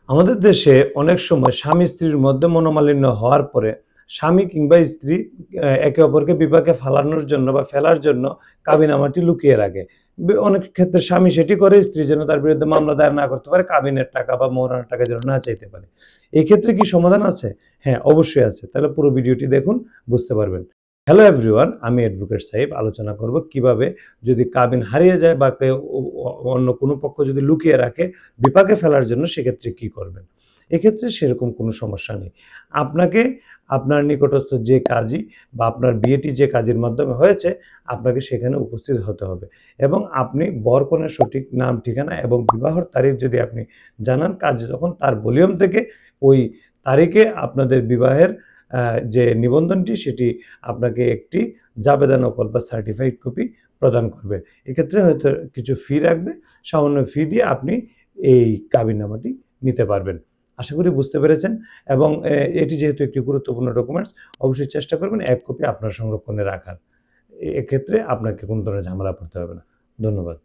আমাদের দেশে অনেক সময় স্বামী স্ত্রীর মধ্যে মনোমালিন্য হওয়ার পরে স্বামী কিংবা স্ত্রী একে অপরকে বিপাকে ফালানোর জন্য বা ফেলার জন্য কাবিননামাটি লুকিয়ে রাখে। অনেক ক্ষেত্রে স্বামী সেটি করে, স্ত্রী যেন তার বিরুদ্ধে মামলা দায়ের না করতে পারে, কাবিনের টাকা বা মোহরানার টাকা যেন না চাইতে পারে। এক্ষেত্রে কি সমাধান আছে? হ্যাঁ, অবশ্যই আছে। তাহলে পুরো ভিডিওটি দেখুন, বুঝতে পারবেন। হ্যালো এভরিওয়ান, আমি অ্যাডভোকেট সাহেব আলোচনা করব কিভাবে যদি কাবিন হারিয়ে যায় বা কেউ অন্য কোনো পক্ষ যদি লুকিয়ে রাখে বিপাকে ফেলার জন্য, সেক্ষেত্রে কি করবেন। এক্ষেত্রে সেরকম কোনো সমস্যা নেই। আপনাকে আপনার নিকটস্থ যে কাজী বা আপনার বিয়েটি যে কাজীর মাধ্যমে হয়েছে, আপনাকে সেখানে উপস্থিত হতে হবে এবং আপনি বর-কনের সঠিক নাম, ঠিকানা এবং বিবাহর তারিখ যদি আপনি জানান, কাজী তখন তার ভলিউম থেকে ওই তারিখে আপনাদের বিবাহের যে নিবন্ধনটি সেটি আপনাকে একটি জাবেদা নকল বা সার্টিফাইড কপি প্রদান করবে। এক্ষেত্রে হয়তো কিছু ফি রাখবে, সামান্য ফি দিয়ে আপনি এই কাবিননামাটি নিতে পারবেন। আশা করি বুঝতে পেরেছেন এবং এটি যেহেতু একটি গুরুত্বপূর্ণ ডকুমেন্টস, অবশ্যই চেষ্টা করবেন ১ কপি আপনার সংরক্ষণে রাখার। এক্ষেত্রে আপনাকে কোনো ধরনের ঝামেলা পড়তে হবে না। ধন্যবাদ।